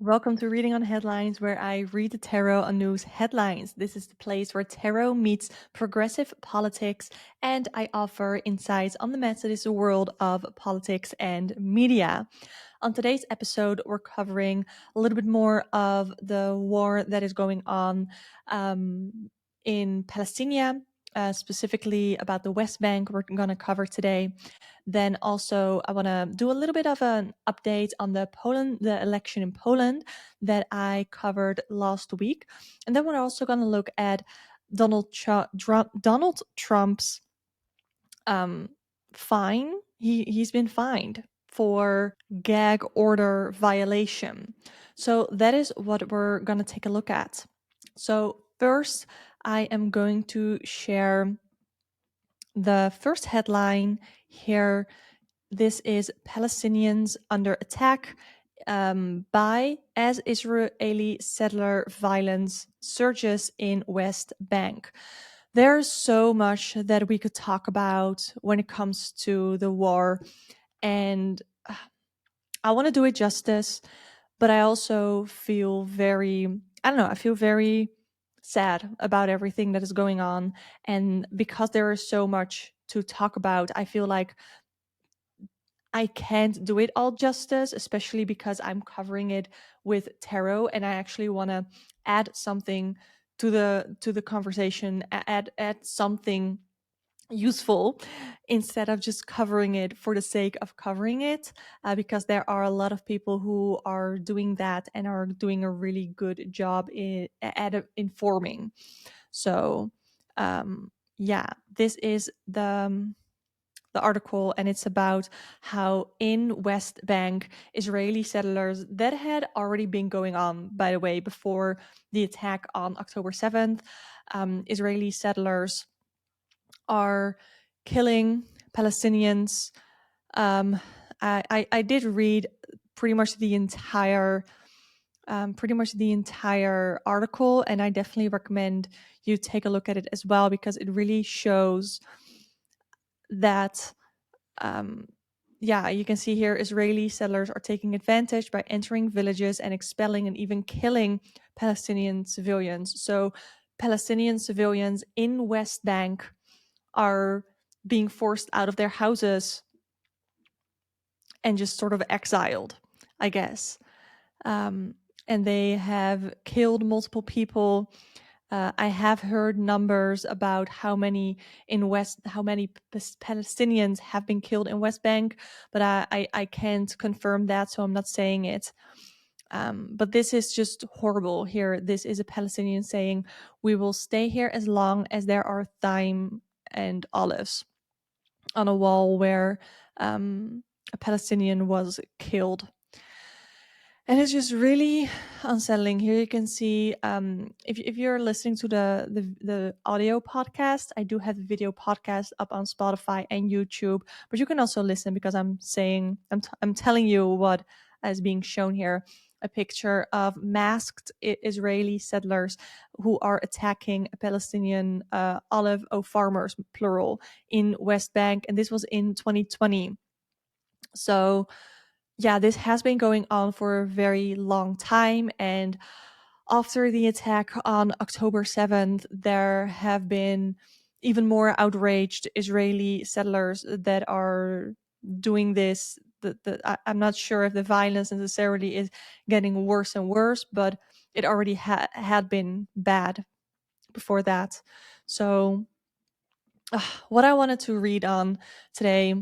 Welcome to Reading on Headlines, where I read the tarot on news headlines. This is the place where tarot meets progressive politics, and I offer insights on the mess that is the world of politics and media. On today's episode, we're covering a little bit more of the war that is going on in Palestine, specifically about the West Bank. We're going to cover today. Then also, I want to do a little bit of an update on the election in Poland that I covered last week, and then we're also going to look at Donald Trump's fine. He's been fined for gag order violation. So that is what we're going to take a look at. So first, I am going to share the first headline here. This is Palestinians under attack by as Israeli settler violence surges in West Bank. There's so much that we could talk about when it comes to the war, and I want to do it justice, but I also feel I feel very sad about everything that is going on. And because there is so much to talk about, I feel like I can't do it all justice, especially because I'm covering it with tarot, and I actually want to add something to the conversation, add something useful instead of just covering it for the sake of covering it, because there are a lot of people who are doing that and are doing a really good job at informing. So, yeah, this is the article, and it's about how in West Bank, Israeli settlers that had already been going on, by the way, before the attack on October 7th. Israeli settlers are killing Palestinians. Um, I did read pretty much the entire article, and I definitely recommend you take a look at it as well, because it really shows that you can see here Israeli settlers are taking advantage by entering villages and expelling and even killing Palestinian civilians. So Palestinian civilians in West Bank are being forced out of their houses and just sort of exiled, I guess. And they have killed multiple people. I have heard numbers about how many Palestinians have been killed in West Bank, but I can't confirm that, so I'm not saying it. But this is just horrible. Here, this is a Palestinian saying, "We will stay here as long as there are thyme and olives," on a wall where a Palestinian was killed. And it's just really unsettling. Here you can see, if you're listening to the audio podcast, I do have the video podcast up on Spotify and YouTube, but you can also listen, because I'm telling you what is being shown here. A picture of masked Israeli settlers who are attacking Palestinian olive farmers, plural, in West Bank, and this was in 2020. So yeah, this has been going on for a very long time. And after the attack on October 7th, there have been even more outraged Israeli settlers that are doing this. I'm not sure if the violence necessarily is getting worse and worse, but it already had been bad before that. So, what I wanted to read on today,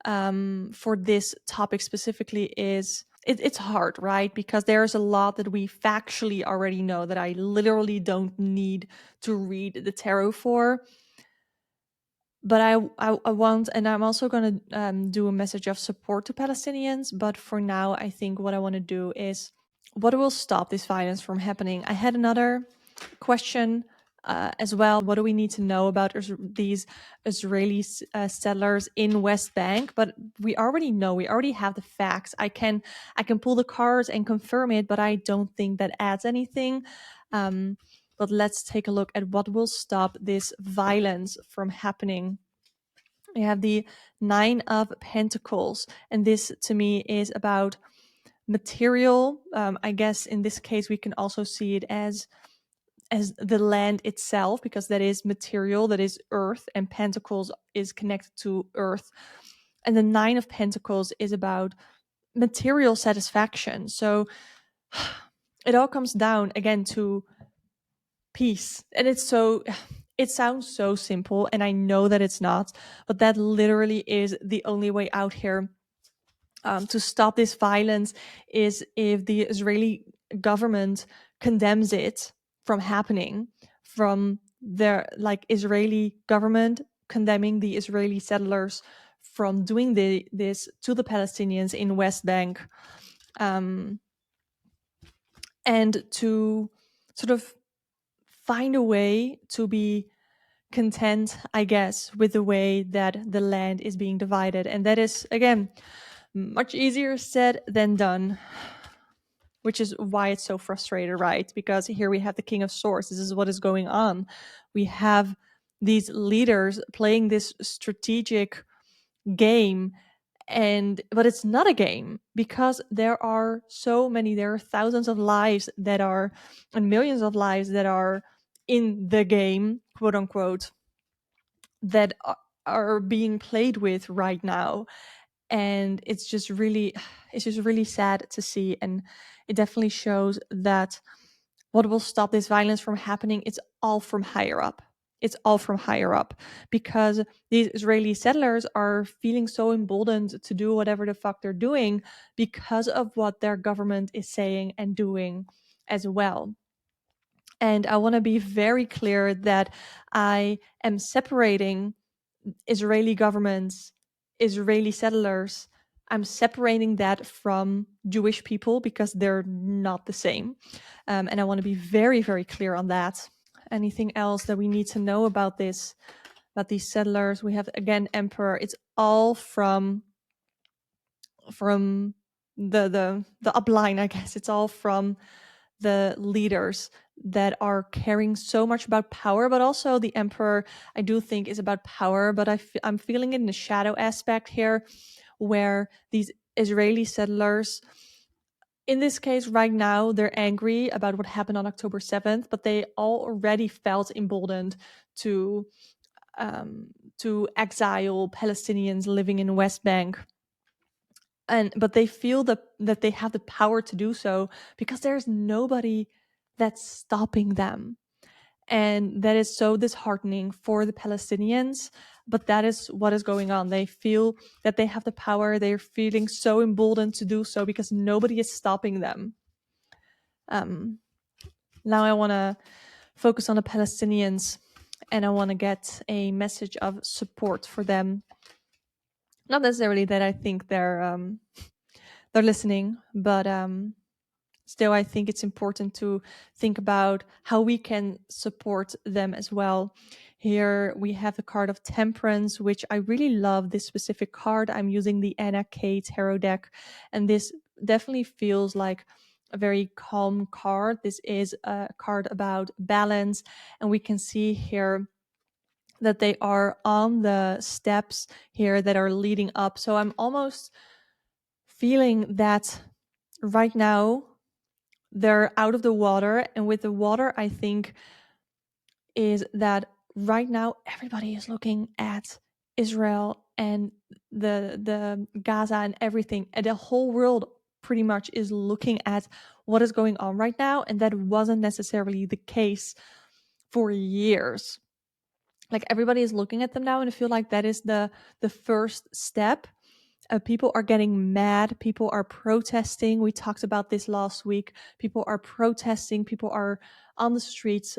for this topic specifically, is it's hard, right? Because there's a lot that we factually already know that I literally don't need to read the tarot for. But I want, and I'm also going to do a message of support to Palestinians. But for now, I think what I want to do is, what will stop this violence from happening? I had another question as well. What do we need to know about these Israeli settlers in West Bank? But we already know. We already have the facts. I can pull the cards and confirm it, but I don't think that adds anything. But let's take a look at what will stop this violence from happening. We have the Nine of Pentacles, and this to me is about material. I guess in this case we can also see it as the land itself, because that is material, that is earth, and Pentacles is connected to earth. And the Nine of Pentacles is about material satisfaction. So it all comes down again to peace. And it sounds so simple, and I know that it's not, but that literally is the only way out here. To stop this violence is if the Israeli government condemns it from happening, from their Israeli government condemning the Israeli settlers from doing this to the Palestinians in West Bank, um, and to sort of find a way to be content, I guess, with the way that the land is being divided. And that is, again, much easier said than done, which is why it's so frustrated, right? Because here we have the King of Swords. This is what is going on. We have these leaders playing this strategic game, but it's not a game, because there are thousands of lives that are, and millions of lives that are in the game, quote unquote, that are being played with right now. And it's just really sad to see. And it definitely shows that what will stop this violence from happening, it's all from higher up. It's all from higher up, because these Israeli settlers are feeling so emboldened to do whatever the fuck they're doing because of what their government is saying and doing as well. And I want to be very clear that I am separating Israeli governments, Israeli settlers. I'm separating that from Jewish people because they're not the same. And I want to be very, very clear on that. Anything else that we need to know about these settlers? We have, again, Emperor. It's all from the upline, I guess. It's all from the leaders that are caring so much about power, but also the Emperor, I do think, is about power. But I'm feeling it in the shadow aspect here, where these Israeli settlers, in this case right now, they're angry about what happened on October 7th, but they already felt emboldened to exile Palestinians living in West Bank. But they feel that they have the power to do so because there's nobody that's stopping them. And that is so disheartening for the Palestinians, but that is what is going on. They feel that they have the power. They're feeling so emboldened to do so because nobody is stopping them. Now I want to focus on the Palestinians, and I want to get a message of support for them. Not necessarily that I think they're listening, but still, I think it's important to think about how we can support them as well. Here we have the card of Temperance, which I really love this specific card. I'm using the Anna K tarot deck, and this definitely feels like a very calm card. This is a card about balance, and we can see here that they are on the steps here that are leading up. So I'm almost feeling that right now they're out of the water, and with the water, I think, is that right now everybody is looking at Israel and the Gaza and everything, and the whole world pretty much is looking at what is going on right now, and that wasn't necessarily the case for years. Like, everybody is looking at them now, and I feel like that is the first step. People are getting mad. People are protesting. We talked about this last week. People are protesting. People are on the streets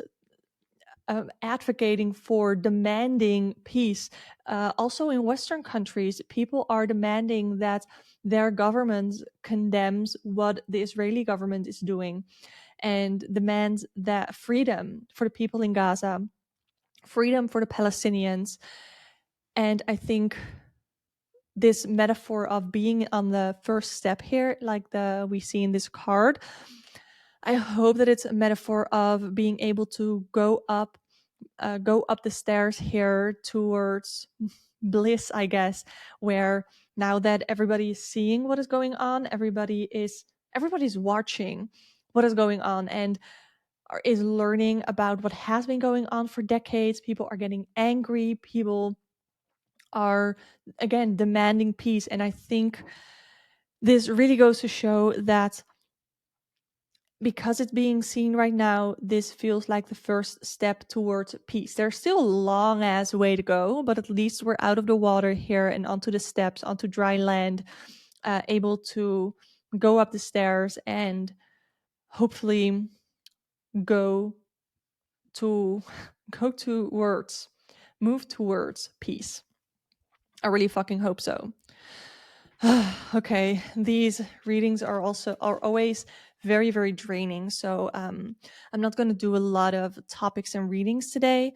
advocating for demanding peace. Also in Western countries, people are demanding that their government condemns what the Israeli government is doing and demands that freedom for the people in Gaza, freedom for the Palestinians. And I think this metaphor of being on the first step here, like we see in this card, I hope that it's a metaphor of being able to go up the stairs here towards bliss, I guess, where now that everybody is seeing what is going on, everybody is everybody's watching what is going on and is learning about what has been going on for decades. People are getting angry. People are, again, demanding peace. And I think this really goes to show that because it's being seen right now, this feels like the first step towards peace. There's still a long ass way to go, but at least we're out of the water here and onto the steps, onto dry land, able to go up the stairs and hopefully go to go towards move towards peace. I really fucking hope so. Okay, these readings are always very, very draining. So I'm not going to do a lot of topics and readings today.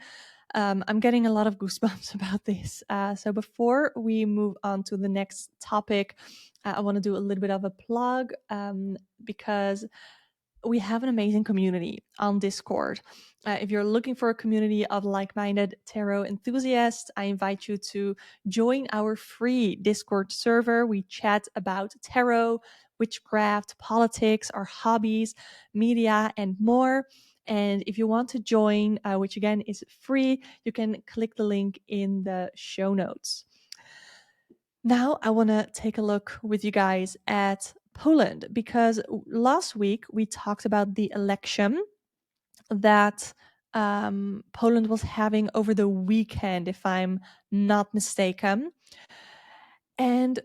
I'm getting a lot of goosebumps about this. So before we move on to the next topic, I want to do a little bit of a plug, because we have an amazing community on Discord. If you're looking for a community of like-minded tarot enthusiasts, I invite you to join our free Discord server. We chat about tarot, witchcraft, politics, our hobbies, media, and more. And if you want to join, which again is free, you can click the link in the show notes. Now, I want to take a look with you guys at Poland because last week we talked about the election that Poland was having over the weekend, if I'm not mistaken. And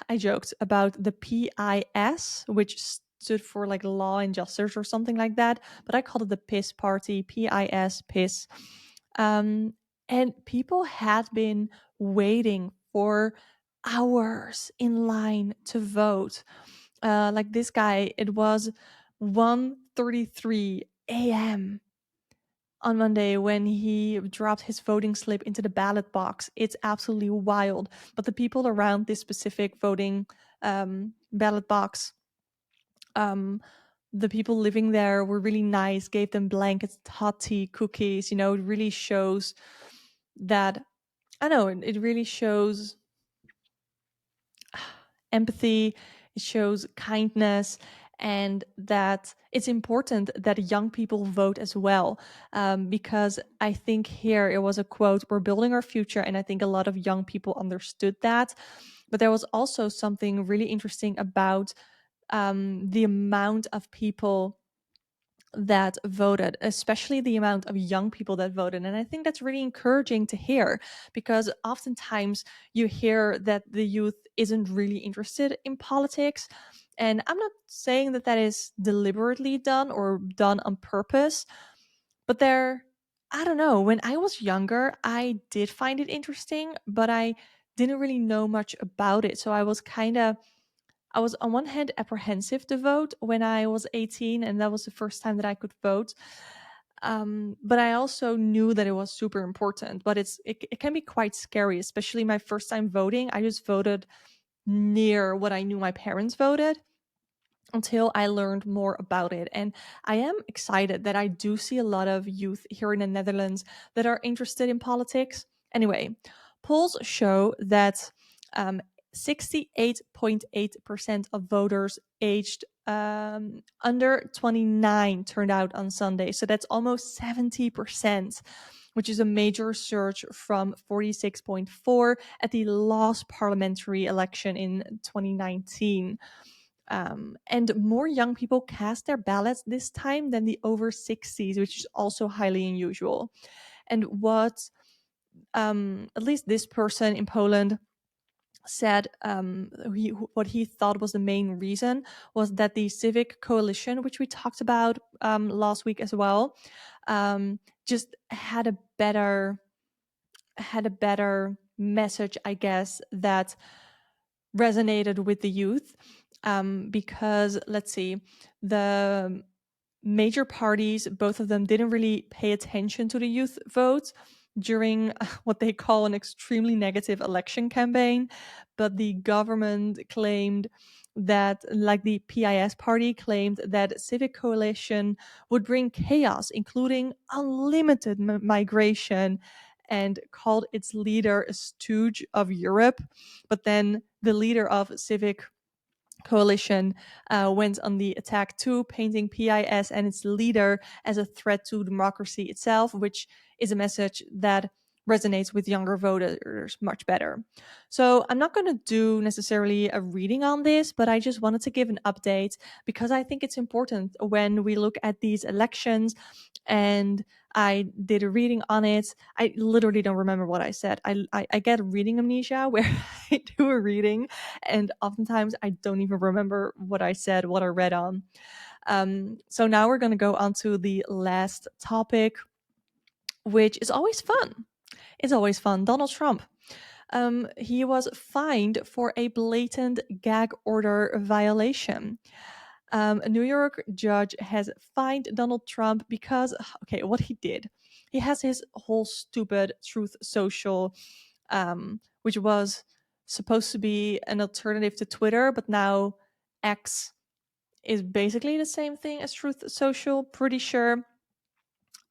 I joked about the PIS, which stood for like law and justice or something like that, but I called it the PIS party, PIS, PIS. And people had been waiting for hours in line to vote. Like this guy, it was 1:33 a.m. on Monday when he dropped his voting slip into the ballot box. It's absolutely wild. But the people around this specific voting ballot box, the people living there were really nice, gave them blankets, hot tea, cookies. It really shows that, I know, it really shows empathy, it shows kindness, and that it's important that young people vote as well. Because I think here it was a quote, "We're building our future," and I think a lot of young people understood that. But there was also something really interesting about the amount of people that voted, especially the amount of young people that voted. And I think that's really encouraging to hear because oftentimes you hear that the youth isn't really interested in politics. And I'm not saying that that is deliberately done or done on purpose, but I don't know, when I was younger, I did find it interesting, but I didn't really know much about it. So I was on one hand apprehensive to vote when I was 18, and that was the first time that I could vote. But I also knew that it was super important. But it can be quite scary, especially my first time voting. I just voted near what I knew my parents voted until I learned more about it. And I am excited that I do see a lot of youth here in the Netherlands that are interested in politics. Anyway, polls show that 68.8% of voters aged under 29 turned out on Sunday. So that's almost 70%, which is a major surge from 46.4 at the last parliamentary election in 2019. And more young people cast their ballots this time than the over 60s, which is also highly unusual. And what at least this person in Poland said, what he thought was the main reason was that the civic coalition, which we talked about last week as well, just had a better message, I guess, that resonated with the youth. Because let's see, the major parties, both of them, didn't really pay attention to the youth vote during what they call an extremely negative election campaign. But the government claimed that, like the PIS party claimed that Civic Coalition would bring chaos, including unlimited migration, and called its leader a stooge of Europe. But then the leader of Civic coalition went on the attack too, painting PIS and its leader as a threat to democracy itself, which is a message that resonates with younger voters much better. So I'm not going to do necessarily a reading on this, but I just wanted to give an update because I think it's important when we look at these elections. And I did a reading on it. I literally don't remember what I said. I get reading amnesia where I do a reading and oftentimes I don't even remember what I said, what I read on. So now we're going to go on to the last topic, which is always fun. It's always fun. Donald Trump. He was fined for a blatant gag order violation. A New York judge has fined Donald Trump because, okay, what he did. He has his whole stupid Truth Social, which was supposed to be an alternative to Twitter, but now X is basically the same thing as Truth Social, pretty sure.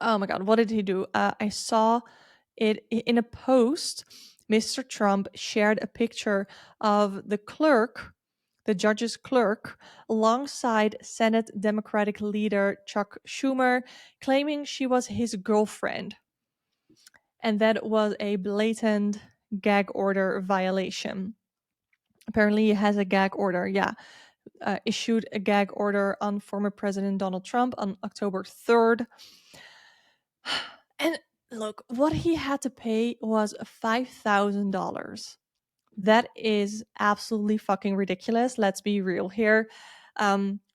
Oh my God, what did he do? I saw it in a post. Mr. Trump shared a picture of the clerk, the judge's clerk, alongside Senate Democratic leader Chuck Schumer, claiming she was his girlfriend. And that was a blatant gag order violation. Apparently, he has a gag order, yeah. Issued a gag order on former President Donald Trump on October 3rd. And look, what he had to pay was $5,000. That is absolutely fucking ridiculous. Let's be real here.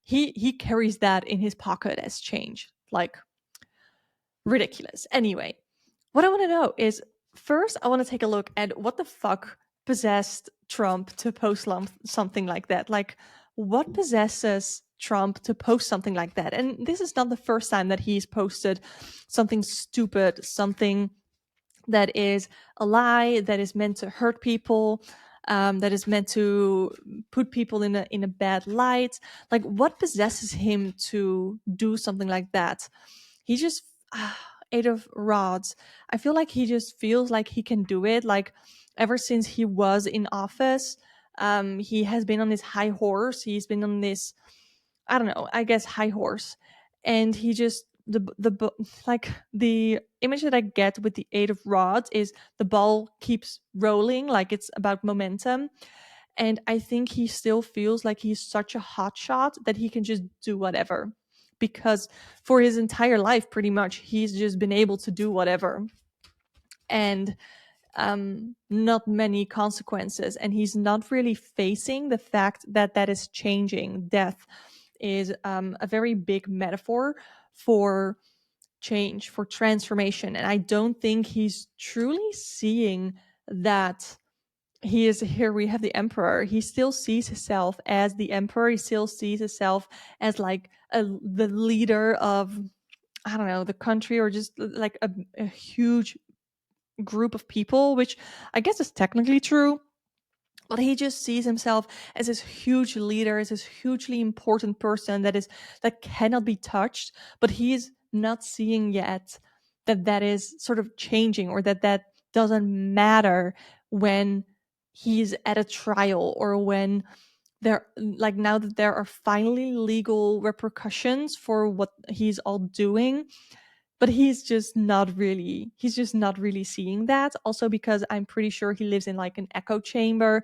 He carries that in his pocket as change. Like, ridiculous. Anyway, what I want to know is first, I want to take a look at what the fuck possessed Trump to post something like that. Like, what possesses Trump to post something like that? And this is not the first time that he's posted something stupid, something that is a lie, that is meant to hurt people, that is meant to put people in a bad light. Like, what possesses him to do something like that? He just eight of rods. I feel like he just feels like he can do it. Like ever since he was in office, he has been on this high horse. He's been on this, I don't know, I guess high horse, and he just the like the image that I get with the eight of rods is the ball keeps rolling, like it's about momentum. And I think he still feels like he's such a hot shot that he can just do whatever. Because for his entire life, pretty much, he's just been able to do whatever. And not many consequences. And he's not really facing the fact that that is changing. Death is a very big metaphor for change, for transformation. And I don't think he's truly seeing that he is here. We have the emperor. He still sees himself as the emperor. He still sees himself as like the leader of, I don't know, the country, or just like a huge group of people, which I guess is technically true. But he just sees himself as this huge leader, as this hugely important person that cannot be touched. But he's not seeing yet that that is sort of changing, or that that doesn't matter when he's at a trial, or when there, like now that there are finally legal repercussions for what he's all doing. But he's just not really seeing that, also because I'm pretty sure he lives in like an echo chamber.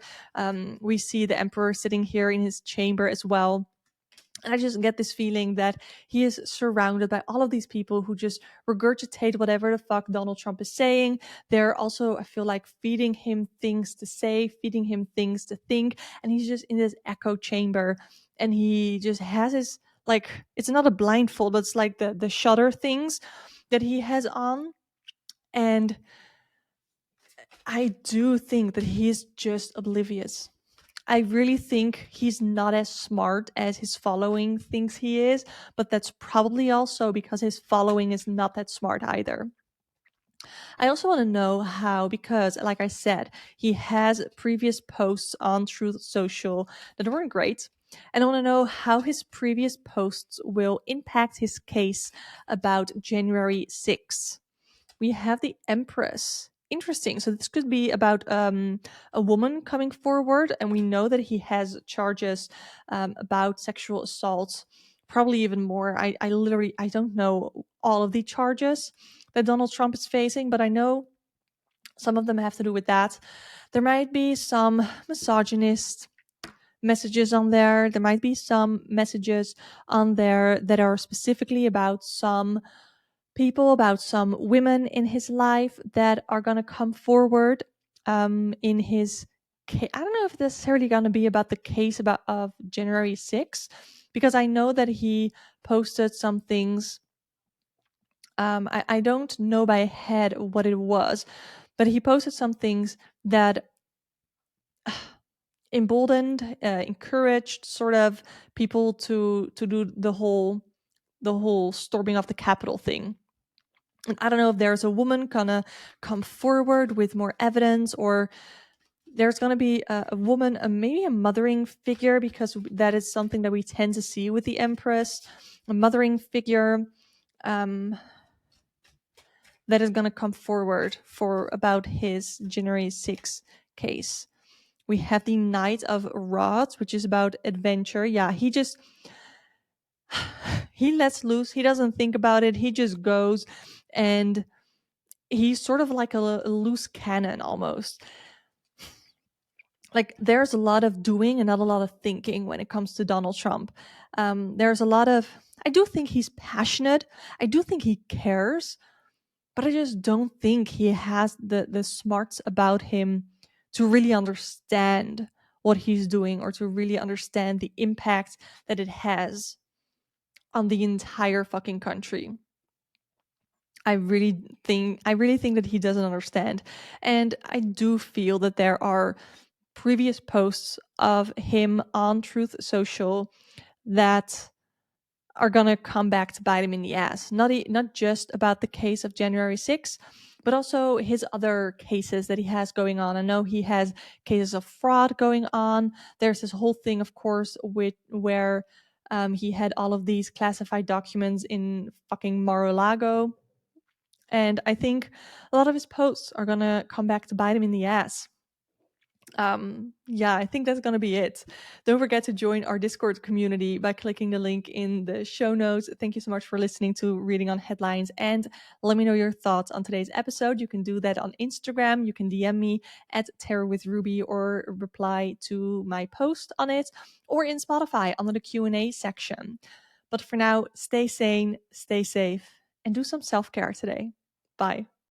We see the emperor sitting here in his chamber as well. And I just get this feeling that he is surrounded by all of these people who just regurgitate whatever the fuck Donald Trump is saying. They're also, I feel like, feeding him things to say, feeding him things to think. And he's just in this echo chamber. And he just has his, like, it's not a blindfold, but it's like the shutter things that he has on. And I do think that he's just oblivious. I really think he's not as smart as his following thinks he is, but that's probably also because his following is not that smart either. I also want to know how, because, like I said, he has previous posts on Truth Social that weren't great. And I want to know how his previous posts will impact his case about January 6th. We have the Empress interesting. So this could be about a woman coming forward, and we know that he has charges about sexual assault, probably even more. I literally I don't know all of the charges that Donald Trump is facing, but I know some of them have to do with that. There might be some misogynist messages on there. There might be some messages on there that are specifically about some people, about some women in his life that are going to come forward in his case. I don't know if it's necessarily going to be about the case about of January 6th, because I know that he posted some things. I don't know by head what it was, but he posted some things that emboldened, encouraged sort of people to do the whole storming of the Capitol thing. And I don't know if there's a woman gonna come forward with more evidence, or there's gonna be a woman, maybe a mothering figure, because that is something that we tend to see with the Empress, a mothering figure that is gonna come forward for about his January 6th case. We have the Knight of Rods, which is about adventure. Yeah, he lets loose. He doesn't think about it. He just goes, and he's sort of like a loose cannon almost. Like, there's a lot of doing and not a lot of thinking when it comes to Donald Trump. There's a lot of, I do think he's passionate. I do think he cares, but I just don't think he has the smarts about him to really understand what he's doing, or to really understand the impact that it has on the entire fucking country. I really think that he doesn't understand. And I do feel that there are previous posts of him on Truth Social that are gonna come back to bite him in the ass. Not just about the case of January 6th, but also his other cases that he has going on. I know he has cases of fraud going on. There's this whole thing, of course, where he had all of these classified documents in fucking Mar-a-Lago. And I think a lot of his posts are gonna come back to bite him in the ass. Yeah, I think that's gonna be it. Don't forget to join our Discord community by clicking the link in the show notes. Thank you so much for listening to Reading on Headlines, and let me know your thoughts on today's episode. You can do that on Instagram. You can DM me at Terror with Ruby, or reply to my post on it, or in Spotify under the Q&A section. But for now, stay sane, stay safe, and do some self-care today. Bye.